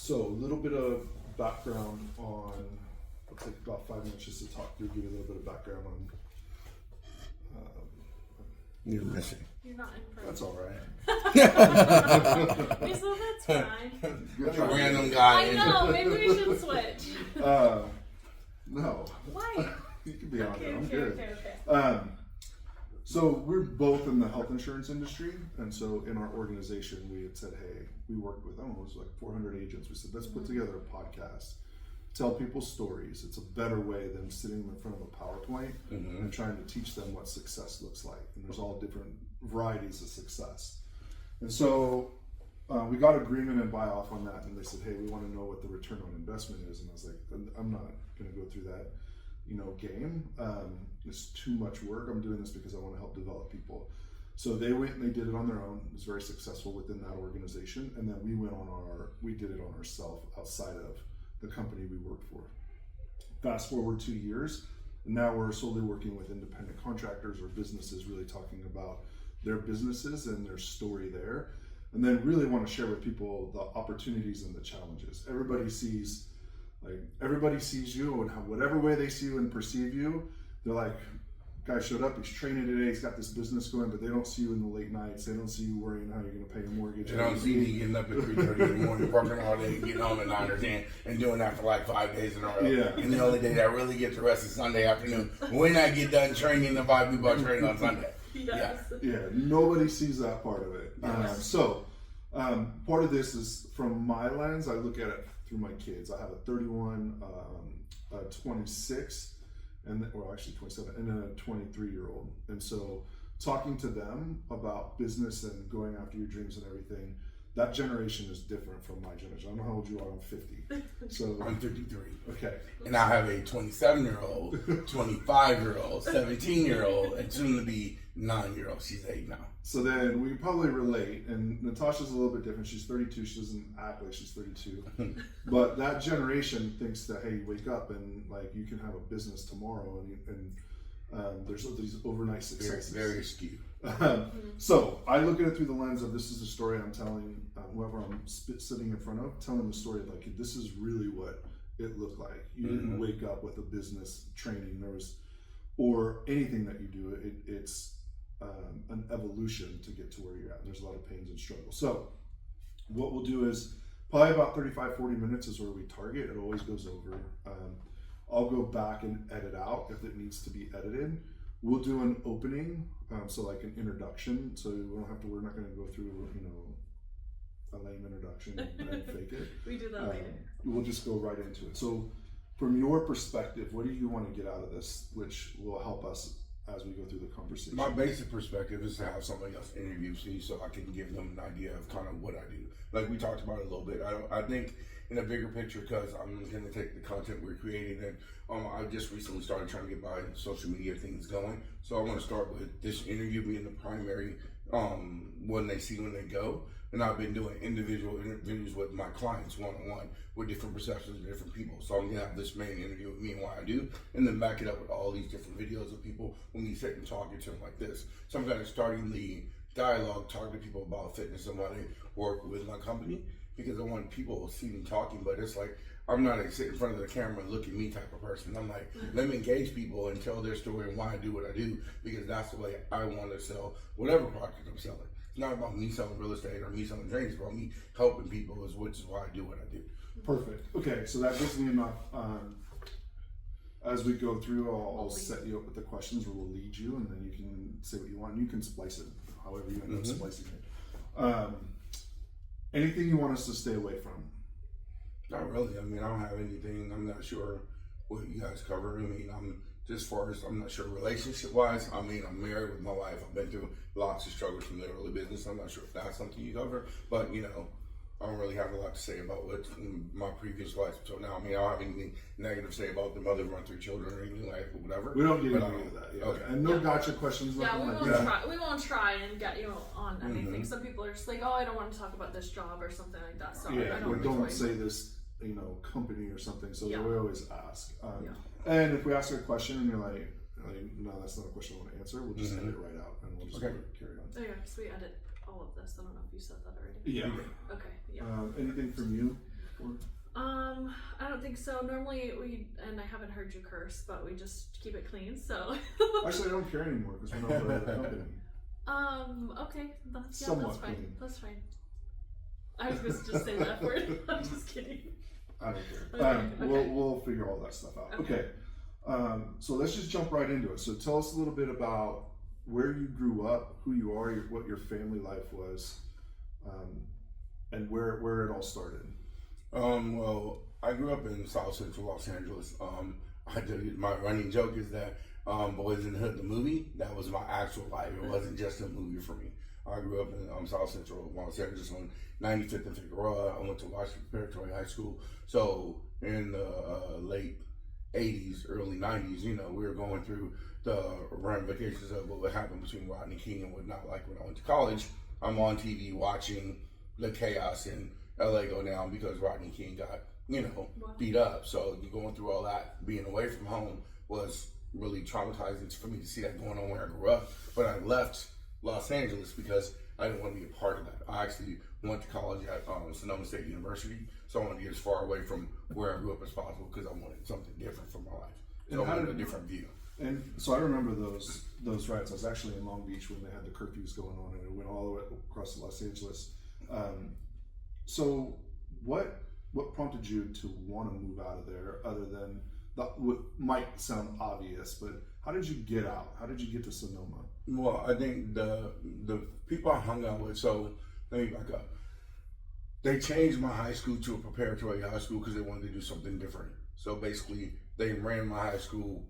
So a little bit of background on, I'll take about 5 minutes just to talk through, give you a little bit of background on. You're missing. You're not in front. That's all right. So that's fine. That's a random guy. I know, maybe we should switch. No. Why? You can be on there. I'm Okay, good. okay. So we're both in the health insurance industry, and so in our organization, we had said, hey, we worked with, I don't know, it was like 400 agents. We said, let's put together a podcast, tell people stories. It's a better way than sitting in front of a PowerPoint and trying to teach them what success looks like. And there's all different varieties of success. And so we got agreement and buy off on that, and they said, hey, we want to know what the return on investment is. And I was like, I'm not going to go through that, game. It's too much work. I'm doing this because I want to help develop people. So they went and they did it on their own. It was very successful within that organization. And then we did it on ourselves outside of the company we worked for. Fast forward 2 years, and now we're solely working with independent contractors or businesses, really talking about their businesses and their story there. And then really want to share with people the opportunities and the challenges. Everybody sees you, and whatever way they see you and perceive you, they're like, guy showed up, he's training today, he's got this business going, but they don't see you in the late nights, they don't see you worrying how you're going to pay your mortgage. They don't see me getting up at 3:30 in the morning, working all day, getting home at 9 or 10, and doing that for like 5 days in a row. Yeah. And the only day that I really get to rest is Sunday afternoon when I get done training the 5 people I train on Sunday. Yes. Yeah, nobody sees that part of it. Yes. Part of this is from my lens, I look at it through my kids. I have a 31, a 26, actually 27, and a 23-year-old. And so talking to them about business and going after your dreams and everything, that generation is different from my generation. I don't know how old you are, I'm 50. So I'm 53. Okay. And I have a 27-year-old, 25-year-old, 17-year-old, and soon to be 9-year-old. She's 8 now. So then we probably relate, and Natasha's a little bit different. She's 32. She doesn't act like she's 32. But that generation thinks that, hey, you wake up and like you can have a business tomorrow, and there's these overnight successes. Very skewed. So I look at it through the lens of this is a story I'm telling whoever I'm sitting in front of, telling the story of like this is really what it looked like. You didn't wake up with a business training. Or anything that you do, it's an evolution to get to where you're at. There's a lot of pains and struggles. So what we'll do is probably about 35, 40 minutes is where we target. It always goes over. I'll go back and edit out if it needs to be edited. We'll do an opening, so like an introduction. So we're not going to go through, a lame introduction and fake it. We do that later. We'll just go right into it. So from your perspective, what do you want to get out of this, which will help us as we go through the conversation? My basic perspective is to have somebody else interview me so I can give them an idea of kind of what I do. Like we talked about it a little bit. I think in a bigger picture, because I'm going to take the content we're creating, and I just recently started trying to get my social media things going. So I want to start with this interview being the primary one they see when they go. And I've been doing individual interviews with my clients one-on-one with different perceptions of different people. So I'm gonna have this main interview with me and why I do, and then back it up with all these different videos of people when we sit and talking to them like this. So I'm kind of starting the dialogue, talking to people about fitness and why they work with my company, because I want people to see me talking, but it's like, I'm not a sit in front of the camera and look at me type of person. I'm like, let me engage people and tell their story and why I do what I do, because that's the way I want to sell whatever product I'm selling. It's not about me selling real estate or me selling drinks. It's about me helping people, which is why I do what I do. Perfect. Okay, so that gives me enough. As we go through, I'll set you up with the questions, or we'll lead you, and then you can say what you want. You can splice it however you end up splicing it. Anything you want us to stay away from? Not really. I mean, I don't have anything. I'm not sure what you guys cover. I mean, I'm not sure relationship-wise. I mean, I'm married with my wife. I've been through lots of struggles from the early business. I'm not sure if that's something you cover, but I don't really have a lot to say about what my previous life until now. I mean, I don't have anything negative to say about the mother of my 3 children or anything like that, whatever. We don't get into any of that. Yeah. Okay. And no gotcha questions. Yeah, nothing like that. We won't try and get you on anything. Some people are just like, oh, I don't want to talk about this job or something like that. So yeah, I don't don't say this, company or something. So Yeah. we always ask. And if we ask a question and you're like, no, that's not a question I want to answer, we'll just edit it right out and we'll just carry on. Oh yeah, because we edit all of this. I don't know if you said that already. Yeah. Okay. Yeah. Anything from you? don't think so. Normally and I haven't heard you curse, but we just keep it clean. So. Actually, I don't care anymore because we're not part of the company. Okay, that's Somewhat that's fine. clean. That's fine. I was going to just say that word. I'm just kidding. I don't care. Okay. We'll figure all that stuff out. Okay. Okay. So let's just jump right into it. So tell us a little bit about where you grew up, who you are, what your family life was, and where it all started. Well, I grew up in South Central Los Angeles. My running joke is that Boys in the Hood, the movie, that was my actual life. It wasn't just a movie for me. I grew up in South Central Los Angeles on 95th and Figueroa. I went to Washington Preparatory High School. So in the late 80s, early 90s, we were going through the ramifications of what would happen between Rodney King and whatnot. Like when I went to college, I'm on TV watching the chaos in LA go down because Rodney King got, beat up. So going through all that, being away from home was really traumatizing for me to see that going on where I grew up. But I left Los Angeles because I didn't want to be a part of that. I actually went to college at Sonoma State University, so I wanted to get as far away from where I grew up as possible because I wanted something different for my life. So I wanted a different view. And so I remember those riots. I was actually in Long Beach when they had the curfews going on, and it went all the way across Los Angeles. So what prompted you to want to move out of there, other than what might sound obvious, but how did you get out? How did you get to Sonoma? Well, I think the people I hung out with, so let me back up. They changed my high school to a preparatory high school because they wanted to do something different. So basically, they ran my high school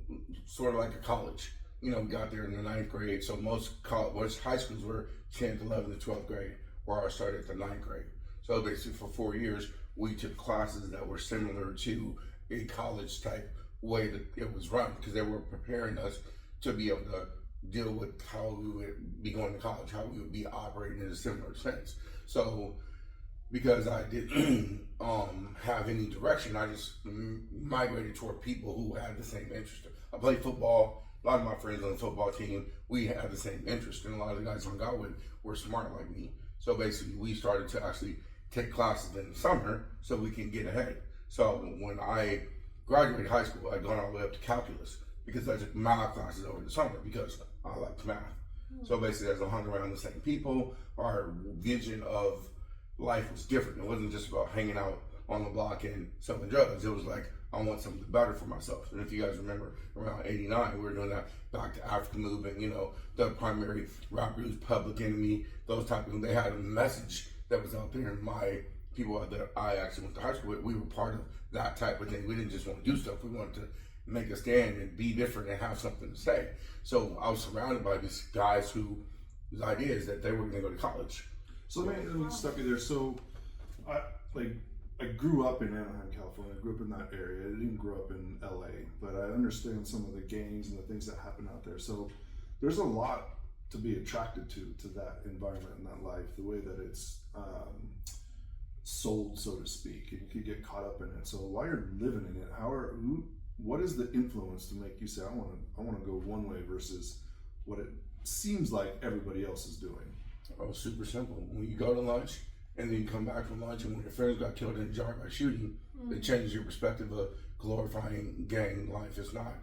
sort of like a college. Got there in the 9th grade. So most high schools were 10th, 11th, and 12th grade, where I started at the 9th grade. So basically, for 4 years, we took classes that were similar to a college type way that it was run, because they were preparing us to be able to deal with how we would be going to college, how we would be operating in a similar sense. So because I didn't have any direction, I just migrated toward people who had the same interest. I played football. A lot of my friends on the football team, we had the same interest, and a lot of the guys I hung out with were smart like me. So basically, we started to actually take classes in the summer so we can get ahead. So when I graduated high school, I'd gone all the way up to calculus because I took math classes over the summer because I liked math. So basically, as I hung around the same people, our vision of life was different. It wasn't just about hanging out on the block and selling drugs. It was like, I want something better for myself. And if you guys remember, around 89, we were doing that Back to Africa movement, the primary rap groups, Public Enemy, those type of things. They had a message that was out there, and my people that I actually went to high school with, we were part of that type of thing. We didn't just want to do stuff. We wanted to make a stand and be different and have something to say. So I was surrounded by these guys whose idea is that they were going to go to college. So let me stop you there. So I grew up in Anaheim, California. I grew up in that area. I didn't grow up in LA, but I understand some of the gangs and the things that happen out there. So there's a lot to be attracted to that environment and that life, the way that it's sold, so to speak, and you could get caught up in it. So while you're living in it, what is the influence to make you say, I want to go one way versus what it seems like everybody else is doing? Oh, super simple. When you go to lunch and then you come back from lunch, and when your friends got killed in a drive-by shooting, it changes your perspective of glorifying gang life. It's not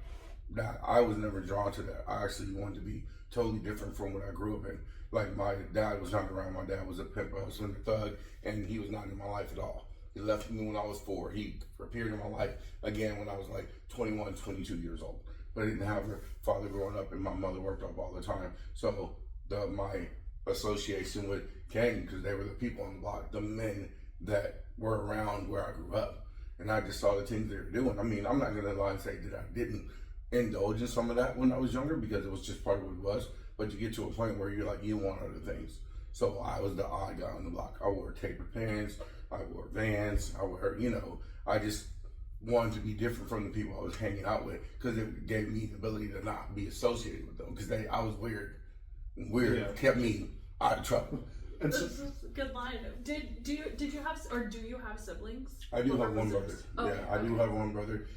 that. I was never drawn to that. I actually wanted to be totally different from what I grew up in. Like, my dad was not around. My dad was a pimp, hustler, thug, and he was not in my life at all. He left me when I was 4. He appeared in my life again when I was like 21, 22 years old. But I didn't have a father growing up, and my mother worked up all the time. So my association with gang, because they were the people on the block, the men that were around where I grew up. And I just saw the things they were doing. I mean, I'm not going to lie and say that I didn't indulge in some of that when I was younger, because it was just part of what it was. But you get to a point where you're like, you want other things. So I was the odd guy on the block. I wore tapered pants, I wore Vans, I just wanted to be different from the people I was hanging out with, because it gave me the ability to not be associated with them, because I was weird. Kept me out of trouble. And this is a good line. Did you have, or do you have siblings? I do have one brother. I do have one brother.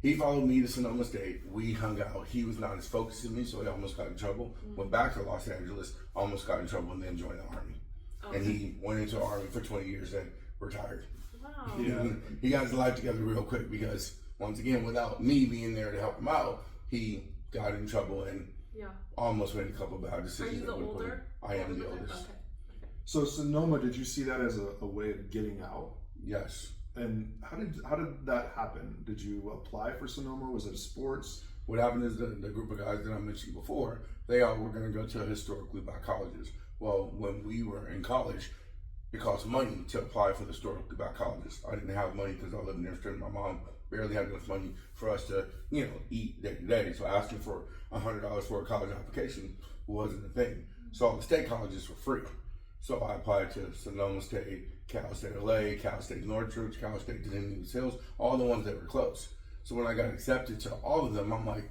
He followed me to Sonoma State. We hung out. He was not as focused as me, so he almost got in trouble. Went back to Los Angeles, almost got in trouble, and then joined the Army. And he went into the Army for 20 years and retired. Wow. Yeah. He got his life together real quick because, once again, without me being there to help him out, he got in trouble and Yeah. almost made a couple bad Are decisions. you the that would put him- older? I am the brother? oldest. Okay. So Sonoma, did you see that as a way of getting out? Yes. And how did that happen? Did you apply for Sonoma? Was it a sports? What happened is the group of guys that I mentioned before, they all were going to go to historically black colleges. Well, when we were in college, it cost money to apply for the historically black colleges. I didn't have money because I lived in Amsterdam. My mom barely had enough money for us to, eat day to day. So asking for $100 for a college application wasn't a thing. So all the state colleges were free. So I applied to Sonoma State, Cal State LA, Cal State Northridge, Cal State Denton Hills, all the ones that were close. So when I got accepted to all of them, I'm like,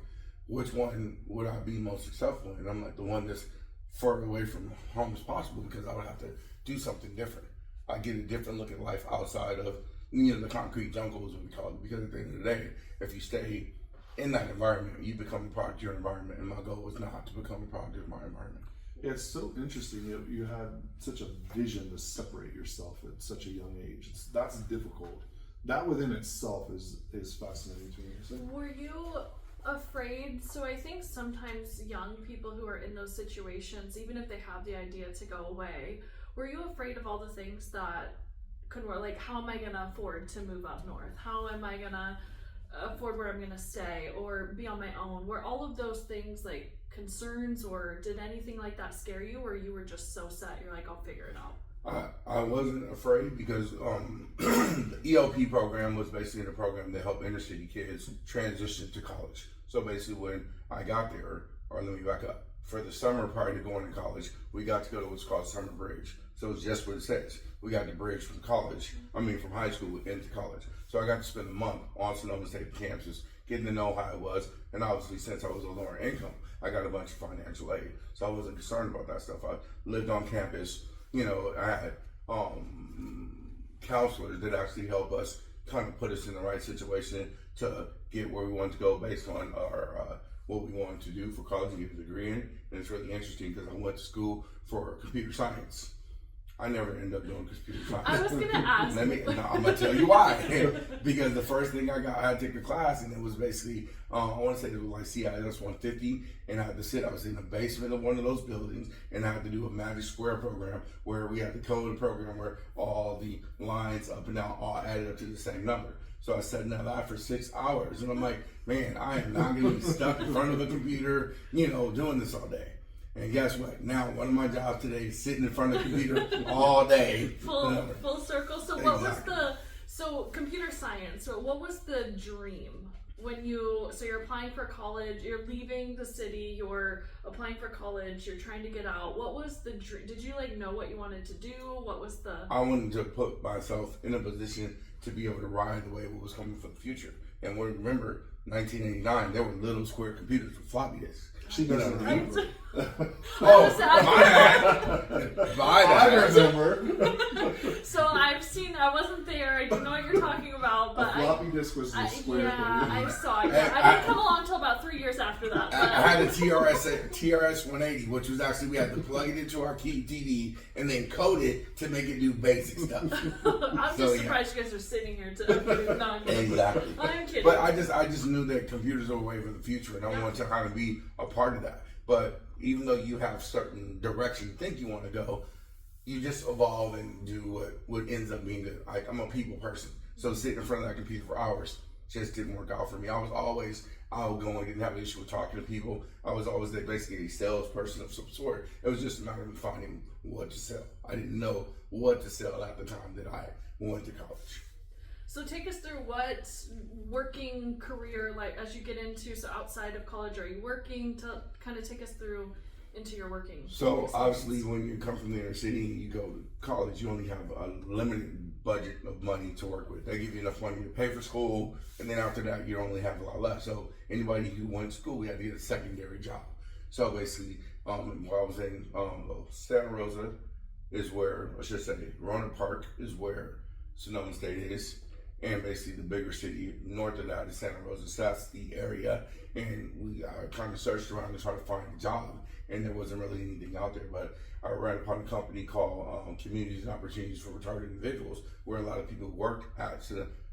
which one would I be most successful in? I'm like, the one that's further away from home as possible, because I would have to do something different. I get a different look at life outside of the concrete jungle, is what we call it. Because at the end of the day, if you stay in that environment, you become a product of your environment. And my goal was not to become a product of my environment. Yeah, it's so interesting. You had such a vision to separate yourself at such a young age. That's difficult. That within itself is fascinating to me. So, Were you afraid? So I think sometimes young people who are in those situations, even if they have the idea to go away, were you afraid of all the things that could work? Like, how am I gonna afford to move up north? How am I gonna afford where I'm gonna stay or be on my own? Were all of those things like concerns, or did anything like that scare you, or you were just so set you're like, I'll figure it out? I wasn't afraid because the ELP program was basically a program that helped inner city kids transition to college. So basically when I got there, or let me back up, for the summer prior to going to college, we got to go to what's called Summer Bridge. So it's just what it says. We got the bridge from from high school into college. So I got to spend a month on Sonoma State campus, getting to know how it was. And obviously, since I was a lower income, I got a bunch of financial aid. So I wasn't concerned about that stuff. I lived on campus. I had counselors that actually help us kind of put us in the right situation to get where we wanted to go based on our what we wanted to do for college and get a degree in. And it's really interesting because I went to school for computer science. I never ended up doing computer science. I was gonna ask. I'm gonna tell you why. Because the first thing I had to take a class, and it was basically, I want to say it was like CIS 150, and I had to sit. I was in the basement of one of those buildings, and I had to do a magic square program where we had to code a program where all the lines up and down all added up to the same number. So I sat in that lab for 6 hours, and I'm like, man, I am not gonna be stuck in front of a computer, doing this all day. And guess what? Now one of my jobs today is sitting in front of the computer all day. Full circle. So what was computer science? So what was the dream when you're applying for college? You're leaving the city. You're applying for college. You're trying to get out. What was the dream? Did you know what you wanted to do? What was the? I wanted to put myself in a position to be able to ride the wave what was coming for the future. And remember, 1989, there were little square computers with floppy disks. she doesn't remember. Oh, I remember. So I've seen. I wasn't there. I don't know what you're talking about. But A floppy disk was the square thing. I saw it. I didn't come along until about 3 years after that. I had a TRS 180, which was actually we had to plug it into our key TV and then code it to make it do basic stuff. I'm just surprised you guys are sitting here today. No, I'm kidding. Exactly. I'm kidding. But I just knew that computers are a way for the future, and I wanted to kind of be a part of that. But even though you have certain direction you think you want to go, you just evolve and do what ends up being good. I'm a people person, so sitting in front of that computer for hours just didn't work out for me. I was always outgoing, didn't have an issue with talking to people. I was always basically a salesperson of some sort. It was just a matter of me finding what to sell. I didn't know what to sell at the time that I went to college. So take us through what working career, like as you get into, so outside of college, are you working? To kind of take us through into your working So experience. obviously when you come from the inner city and you go to college, you only have a limited budget of money to work with. They give you enough money to pay for school, and then after that you only have a lot left. So anybody who went to school, we had to get a secondary job. So basically, while I was in Santa Rosa is where, I should say, Roanoke Park is where Sonoma State is. and basically the bigger city north of that is Santa Rosa. So that's the area, and we kind of searched around to try to find a job, and there wasn't really anything out there. But I ran upon a company called Communities and Opportunities for Retarded Individuals, where a lot of people worked at,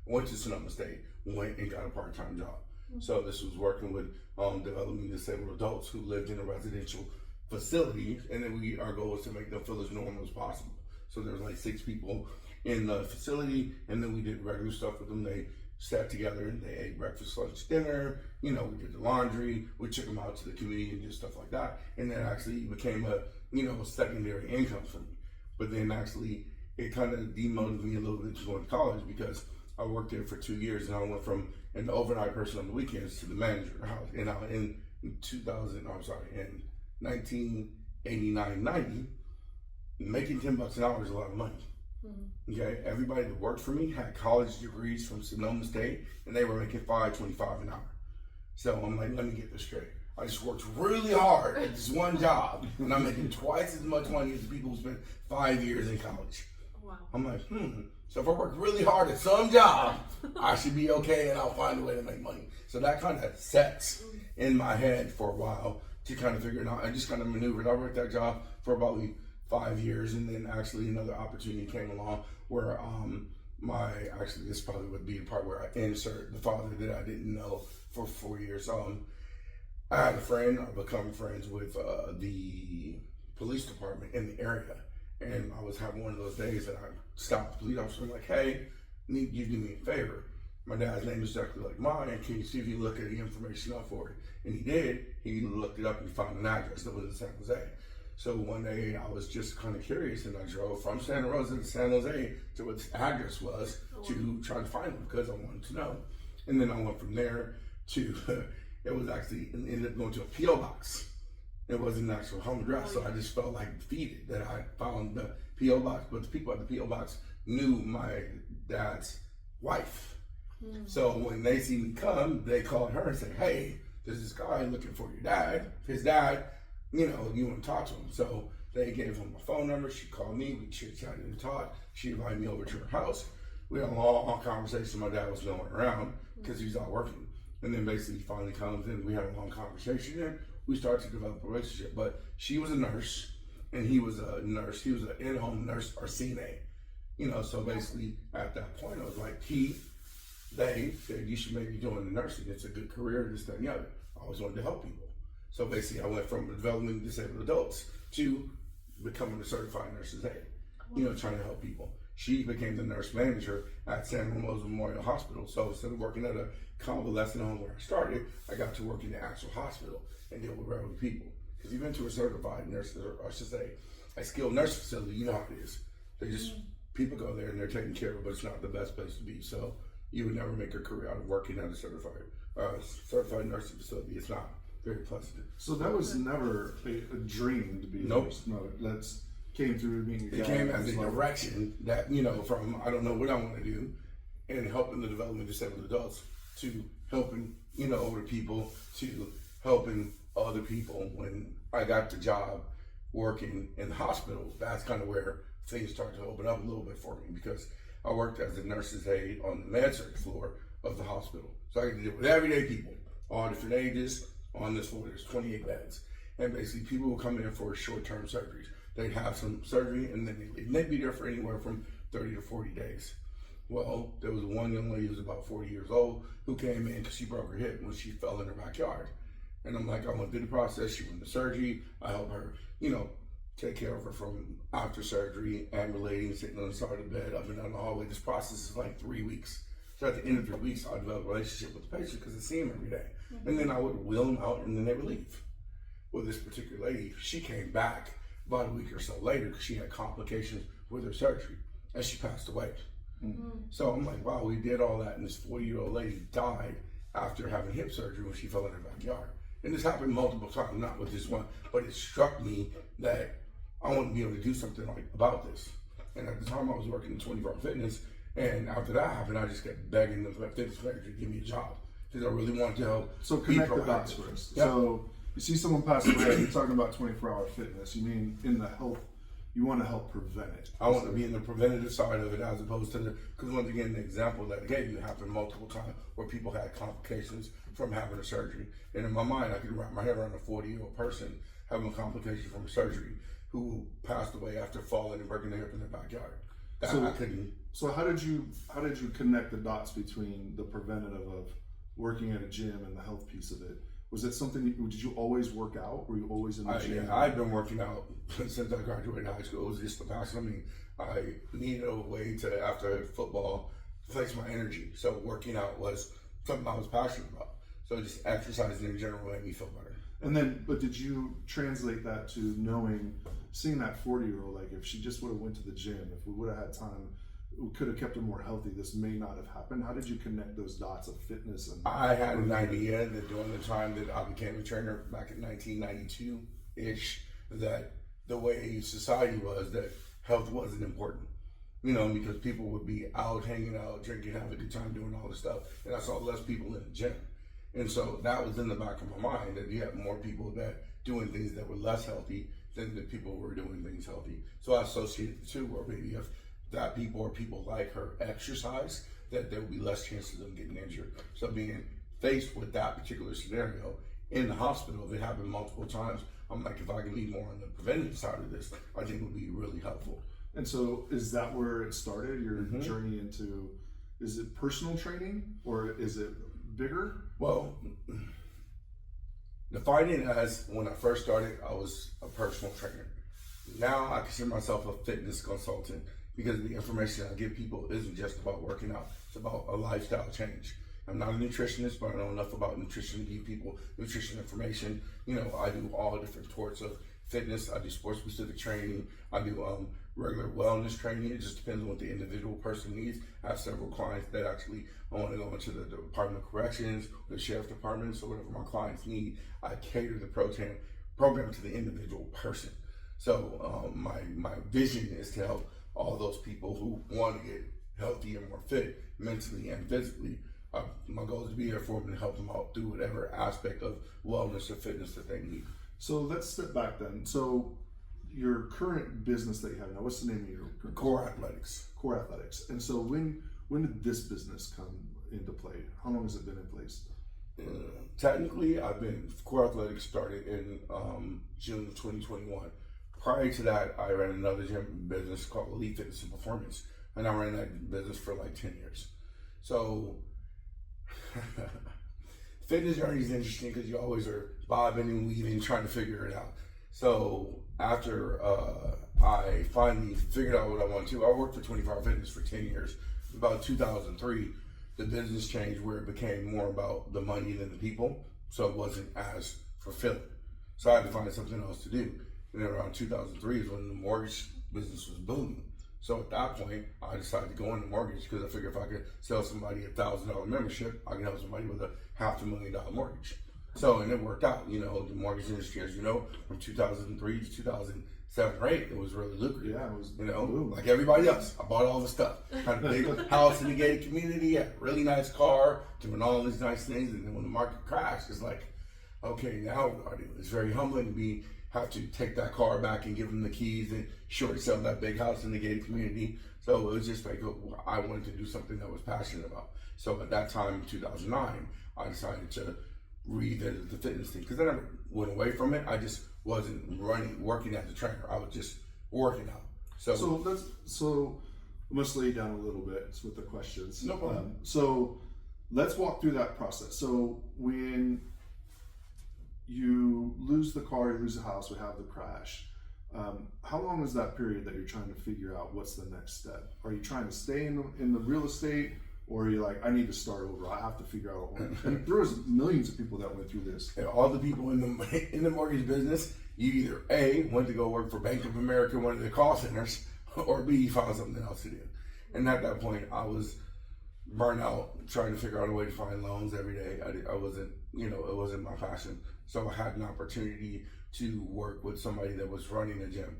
went to Sonoma State, went and got a part-time job. So this was working with developing disabled adults who lived in a residential facility, and then our goal was to make them feel as normal as possible. So there was like 6 people in the facility, and then we did regular stuff with them. They sat together and they ate breakfast, lunch, dinner. We did the laundry. We took them out to the community and did stuff like that. And then actually became a secondary income for me. But then actually it kind of demotivated me a little bit to go to college, because I worked there for 2 years, and I went from an overnight person on the weekends to the manager. And in 1989, 90, making $10 an hour is a lot of money. Okay, everybody that worked for me had college degrees from Sonoma State, and they were making $5.25 an hour. So I'm like, let me get this straight. I just worked really hard at this one job, and I'm making twice as much money as the people who spent 5 years in college. Wow. I'm like, so if I work really hard at some job, I should be okay, and I'll find a way to make money. So that kind of sets in my head for a while to kind of figure it out. I just kind of maneuvered. I worked that job for about 5 years, and then actually another opportunity came along where this probably would be the part where I insert the father that I didn't know for 4 years. I had a friend. I become friends with the police department in the area, and I was having one of those days that I stopped the police officer. I'm like, hey, need you do me a favor. My dad's name is exactly like mine. Can you see if you look at the information up for it? And he did. He looked it up and found an address that was in San Jose. So one day I was just kind of curious, and I drove from Santa Rosa to San Jose to what the address was to try to find him, because I wanted to know. And then I went from there to, it ended up going to a P.O. box. It wasn't an actual home address, so I just felt like defeated that I found the P.O. box, but the people at the P.O. box knew my dad's wife. So when they see me come, they called her and said, hey, there's this guy looking for your dad. His dad, you want to talk to him. So they gave him my phone number. She called me. We chit-chatted and talked. She invited me over to her house. We had a long conversation. My dad was nowhere around because he was out working. And then basically he finally comes in. We had a long conversation, and we started to develop a relationship. But she was a nurse, and he was a nurse. He was an in-home nurse or CNA. So basically at that point, I was like, they said, you should maybe join the nursing. It's a good career, this, that, and the other. I always wanted to help people. So basically I went from developing disabled adults to becoming a certified nurse's aide, trying to help people. She became the nurse manager at San Ramon Memorial Hospital. So instead of working at a convalescent home where I started, I got to work in the actual hospital and deal with regular people. Because you've been to a certified nurse, or I should say, a skilled nurse facility, you know how it is. They just, people go there and they're taken care of, but it's not the best place to be. So you would never make a career out of working at a certified nursing facility. It's not very pleasant. So that was never a dream to be a nurse. No, that's came through being a guy. It came as a direction that, from I don't know what I want to do, and helping the development of disabled adults to helping, older people to helping other people. When I got the job working in the hospital, that's kind of where things started to open up a little bit for me, because I worked as a nurse's aide on the med-surg floor of the hospital. So I could deal with everyday people, all different ages. On this floor, there's 28 beds. And basically people will come in for short-term surgeries. They'd have some surgery and then they leave. And they'd be there for anywhere from 30 to 40 days. Well, there was one young lady who was about 40 years old who came in because she broke her hip when she fell in her backyard. And I'm like, I went through the process. She went to surgery. I helped her, take care of her from after surgery, ambulating, sitting on the side of the bed, up and down the hallway. This process is like 3 weeks. So at the end of 3 weeks, I developed a relationship with the patient because I see him every day. And then I would wheel them out, and then they would leave. Well, this particular lady, she came back about a week or so later because she had complications with her surgery, and she passed away. So I'm like, wow, we did all that, and this 40-year-old lady died after having hip surgery when she fell in her backyard. And this happened multiple times, not with this one, but it struck me that I want to be able to do something about this. And at the time, I was working in 24-hour fitness, and after that happened, I just kept begging the fitness manager to give me a job because I really wanted to help. So connect the dots first. Yep. So you see someone pass away, you're talking about 24-hour fitness. You mean in the health you want to help prevent it. I want to be in the preventative side of it as opposed to because once again, the example that I gave you happened multiple times where people had complications from having a surgery. And in my mind, I could wrap my head around a 40-year-old person having a complication from a surgery who passed away after falling and breaking their hip in their backyard. I couldn't. So how did you connect the dots between the preventative of working at a gym and the health piece of it? Was it something? Did you always work out? Were you always in the gym? Yeah, I've been working out since I graduated high school. It was just the passion. I mean, I needed a way to, after football, flex my energy. So working out was something I was passionate about. So just exercising in general made me feel better. And then, but did you translate that to knowing, seeing that 40-year-old, like if she just would have went to the gym, if we would have had time, we could have kept her more healthy, this may not have happened. How did you connect those dots of fitness? And I had an idea that during the time that I became a trainer back in 1992-ish, that the way society was, that health wasn't important. You know, because people would be out hanging out, drinking, having a good time, doing all this stuff, and I saw less people in the gym. And so that was in the back of my mind, that you have more people that doing things that were less healthy than the people who were doing things healthy. So I associated the two, where maybe if that people or people like her exercise, that there would be less chances of them getting injured. So being faced with that particular scenario in the hospital, if it happened multiple times, I'm like, if I can be more on the preventative side of this, I think it would be really helpful. And so is that where it started, your journey into, is it personal training or is it bigger? Well, defining it as when I first started, I was a personal trainer. Now I consider myself a fitness consultant because the information I give people isn't just about working out, it's about a lifestyle change. I'm not a nutritionist, but I know enough about nutrition to give people nutrition information. You know, I do all different sorts of fitness. I do sport-specific training. I do regular wellness training. It just depends on what the individual person needs. I have several clients that actually want to go into the Department of Corrections, the Sheriff Department, so whatever my clients need, I cater the program to the individual person. So my vision is to help all those people who want to get healthy and more fit mentally and physically. My goal is to be there for them and help them out through whatever aspect of wellness or fitness that they need. So let's step back then. So your current business that you have now, what's the name of your current Core Athletics. Core Athletics. And so when did this business come into play? How long has it been in place? Technically, Core Athletics started in June of 2021. Prior to that, I ran another gym business called Elite Fitness and Performance, and I ran that business for like 10 years. So fitness journey is interesting because you always are bobbing and weaving, trying to figure it out. So after I finally figured out what I wanted to, I worked for 24 Hour Fitness for 10 years. About 2003, the business changed where it became more about the money than the people, so it wasn't as fulfilling. So I had to find something else to do. And then around 2003 is when the mortgage business was booming. So at that point, I decided to go into mortgage because I figured if I could sell somebody a $1,000 membership, I could help somebody with a $500,000 mortgage. So, and it worked out. You know, the mortgage industry, as you know, from 2003 to 2007 or 8, it was really lucrative. Yeah, it was, you know, like everybody else. I bought all the stuff. Had a big house in the gated community, had a really nice car, doing all these nice things. And then when the market crashed, it's like, okay, now what do I do? It's very humbling to have to take that car back and give them the keys and short sell that big house in the gated community. So it was just like, I wanted to do something that I was passionate about. So at that time, in 2009, I decided to revisit the fitness thing because I never went away from it. I just wasn't working as a trainer. I was just working out. So I'm gonna slow you down a little bit with the questions. No problem. So let's walk through that process. So when you lose the car, you lose the house, we have the crash. How long is that period that you're trying to figure out what's the next step? Are you trying to stay in the real estate, or are you like, I need to start over, I have to figure out what? And there was millions of people that went through this. And all the people in the mortgage business, you either A, went to go work for Bank of America, one of the call centers, or B, you found something else to do. And at that point, I was burnt out, trying to figure out a way to find loans every day. I wasn't, it wasn't my passion. So I had an opportunity to work with somebody that was running a gym.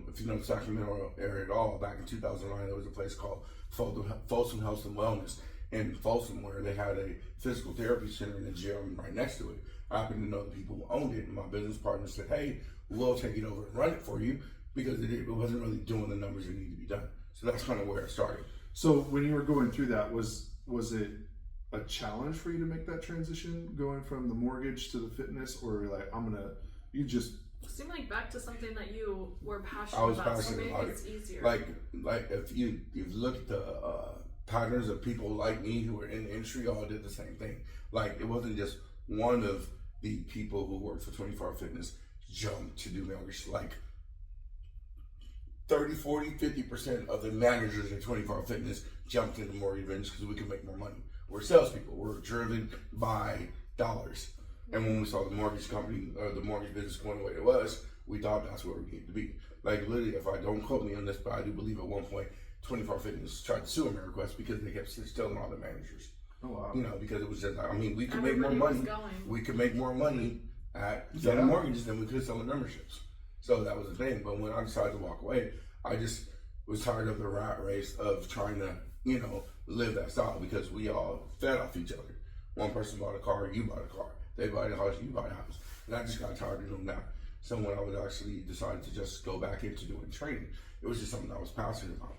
If you know the Sacramento area at all, back in 2009, there was a place called Folsom Health and Wellness in Folsom where they had a physical therapy center and a gym right next to it. I happened to know the people who owned it, and my business partner said, hey, we'll take it over and run it for you because it wasn't really doing the numbers that need to be done. So that's kind of where it started. So when you were going through that, was it a challenge for you to make that transition, going from the mortgage to the fitness, or you're like, you just It seemed like back to something that you were passionate I was about, so passionate maybe about it's it. easier. Like if you look at the patterns of people like me who were in the industry, all did the same thing. Like it wasn't just one of the people who worked for 24 Hour Fitness jumped to do mortgage. Like 30, 40, 50% of the managers in 24 Hour Fitness jumped into mortgage business because we could make more money. We're salespeople. We're driven by dollars. And when we saw the mortgage company, or the mortgage business going the way it was, we thought that's where we needed to be. Like literally, if I don't quote me on this, but I do believe at one point, 24 Hour Fitness tried to sue AmeriQuest because they kept stealing all the managers. oh wow, You know, because it was just, I mean, we could make more Everybody was money. going. We could make more money at selling mortgages than we could selling memberships. So that was the thing. But when I decided to walk away, I just was tired of the rat race of trying to, you know, live that style because we all fed off each other. One person bought a car, you bought a car. They buy a house, you buy a house. And I just got tired of doing that. So when I was actually decided to just go back into doing training, it was just something I was passionate about.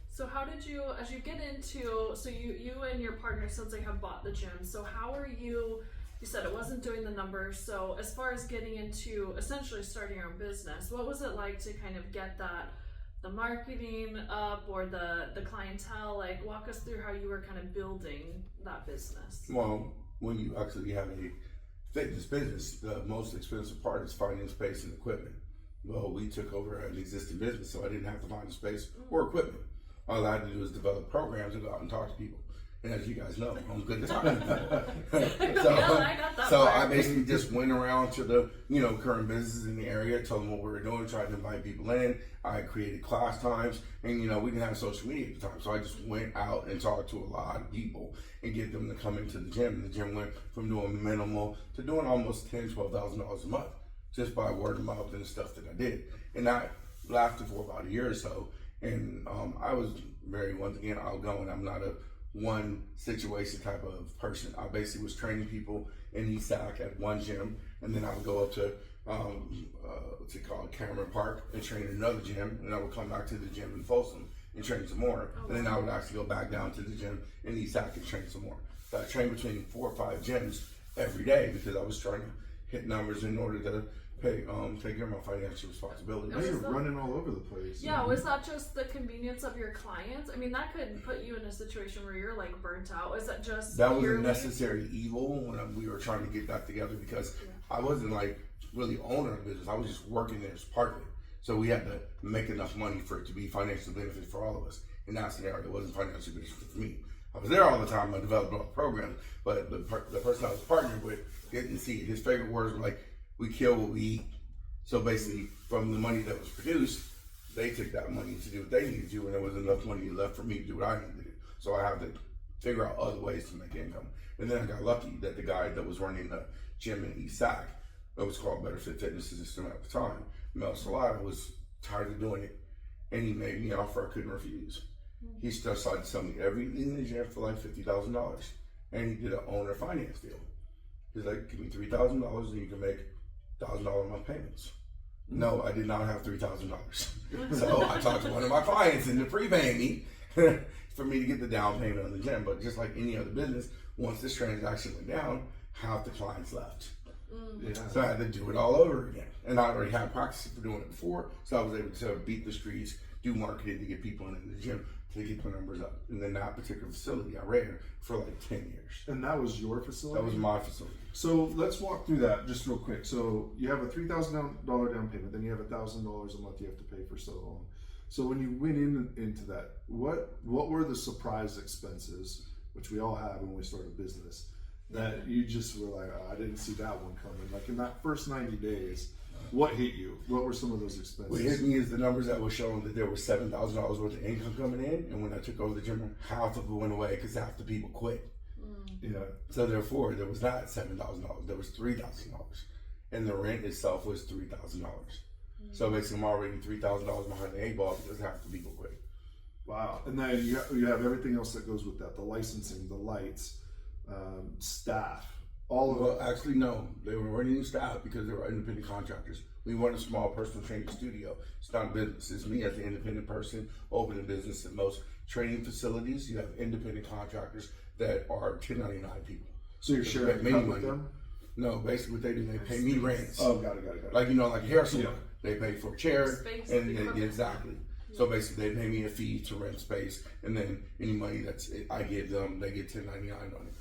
So how did you, as you get into, so you and your partner sounds like have bought the gym. So how are you said it wasn't doing the numbers. So as far as getting into essentially starting your own business, what was it like to kind of get that, the marketing up or the clientele? Like walk us through how you were kind of building that business. Well, when you actually have a fitness business, the most expensive part is finding space and equipment. Well, we took over an existing business, so I didn't have to find a space or equipment. All I had to do was develop programs and go out and talk to people. And as you guys know, I'm good at talking to people. I got that so part. I basically just went around to the, current businesses in the area, told them what we were doing, tried to invite people in. I created class times, and we didn't have social media at the time, so I just went out and talked to a lot of people and get them to come into the gym. And the gym went from doing minimal to doing almost $10,000-$12,000 a month just by word of mouth and the stuff that I did. And that lasted for about a year or so. And I was very, once again, outgoing. I'm not a one situation type of person. I basically was training people in East Sac at one gym, and then I would go up to what's it called, Cameron Park, and train in another gym, and I would come back to the gym in Folsom and train some more, and then I would actually go back down to the gym in East Sac and train some more. So I trained between 4 or 5 gyms every day because I was trying to hit numbers in order to pay, take care of my financial responsibility. Now you're running all over the place. Yeah, was that just the convenience of your clients? I mean, that could put you in a situation where you're like burnt out. Was that just that was yearly? a necessary evil when we were trying to get that together because I wasn't like really owner of the business. I was just working there as part of it. So we had to make enough money for it to be financially beneficial for all of us. In that scenario, it wasn't financially beneficial for me. I was there all the time. I developed all the programs, but the person I was partnered with didn't see it. His favorite words were like, "We kill what we eat." So basically, from the money that was produced, they took that money to do what they needed to do, and there wasn't enough money left for me to do what I needed to do. So I had to figure out other ways to make income. And then I got lucky that the guy that was running the gym in East Sac, that was called Better Fit Fitness System at the time, Mel Salata, was tired of doing it, and he made me an offer I couldn't refuse. He decided to sell me everything in the gym for like $50,000, and he did an owner finance deal. He's like, "Give me $3,000, and you can make $1,000 a month payments." No, I did not have $3,000. So I talked to one of my clients into prepaying me for me to get the down payment on the gym. But just like any other business, once this transaction went down, half the clients left. Yeah. So I had to do it all over again. And I already had practice for doing it before, so I was able to beat the streets, do marketing to get people in the gym to get the numbers up. And then that particular facility I ran for like 10 years. And that was your facility? That was my facility. So let's walk through that just real quick. So you have a $3,000 down payment, then you have $1,000 a month you have to pay for so long. So when you went into that, what were the surprise expenses, which we all have when we start a business, that you just were like, "Oh, I didn't see that one coming"? Like in that first 90 days, what hit you? What were some of those expenses? What hit me is the numbers that were showing that there was $7,000 worth of income coming in, and when I took over the gym, half of it went away because half the people quit. Yeah. So therefore, there was not $7,000; there was $3,000, and the rent itself was $3,000. So basically, I'm already $3,000 behind the 8 ball because half the people quit. Wow. And then you have everything else that goes with that: the licensing, the lights, staff, all of Well, actually, no. They were running staff because they were independent contractors. We want a small personal training studio. It's not a business. It's me as an independent person opening a business. In most training facilities, you have independent contractors that are 1099 people. So you're sharing Make a cut money. with them? No, basically what they do, they pay me rents. Oh, got it. Like, like a hair salon. Yeah. They pay for a chair, Space, and equipment. exactly. So basically, they pay me a fee to rent space, and then any money I give them, they get 1099 on it.